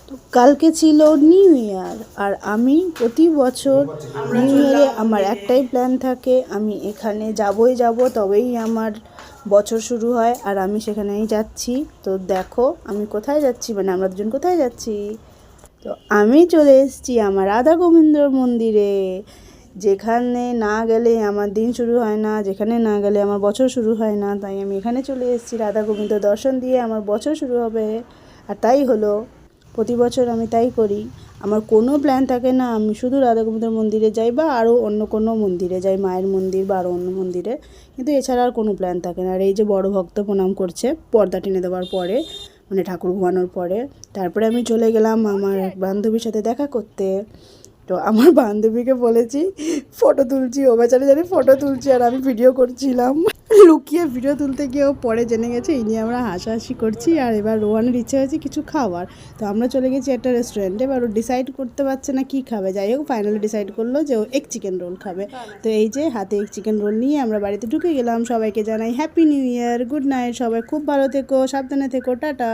তো কালকে ছিল নিউ ইয়ার, আর আমি প্রতি বছর নিউ ইয়ারে আমার একটাই প্ল্যান থাকে, আমি এখানে যাবই যাব, তবেই আমার বছর শুরু হয়, আর আমি সেখানেই যাচ্ছি। তো দেখো আমি কোথায় যাচ্ছি, মানে আমরা দুজন কোথায় যাচ্ছি। তো আমি চলে এসেছি আমার রাধা গোবিন্দর মন্দিরে, যেখানে না গেলে আমার দিন শুরু হয় না, যেখানে না গেলে আমার বছর শুরু হয় না। তাই আমি এখানে চলে এসেছি, রাধা গোবিন্দ দর্শন দিয়ে আমার বছর শুরু হবে। আর তাই হলো, প্রতি বছর আমি তাই করি। আমার কোনো প্ল্যান থাকে না, আমি শুধু রাধা গোবিন্দর মন্দিরে যাই বা আরও অন্য কোনো মন্দিরে যাই, মায়ের মন্দির বা আরও অন্য মন্দিরে, কিন্তু এছাড়া আর কোনো প্ল্যান থাকে না। আর এই যে বড় ভক্ত প্রণাম করছে পর্দা টেনে দেওয়ার পরে, মানে ঠাকুর ঘুমানোর পরে, তারপরে আমি চলে গেলাম আমার এক বান্ধবীর সাথে দেখা করতে। তো আমার বান্ধবীকে বলেছি ফটো তুলছি, ও বেচারে জানি ফটো তুলছি আর আমি ভিডিও করছিলাম। লুকিয়ে ভিডিও তুলতে গিয়ে ও পরে জেনে গেছে, এই নিয়ে আমরা হাসাহাসি করছি। আর এবার রোহানের ইচ্ছে হয়েছে কিছু খাওয়ার, তো আমরা চলে গেছি একটা রেস্টুরেন্টে। এবার ও ডিসাইড করতে পারছে না কী খাবে, যাই হোক ফাইনালি ডিসাইড করলো যে ও এগ চিকেন রোল খাবে। তো এই যে হাতে এগ চিকেন রোল নিয়ে আমরা বাড়িতে ঢুকে গেলাম। সবাইকে জানাই happy new year, good night, সবাই খুব ভালো থেকো, সাবধানে থেকো, টাটা।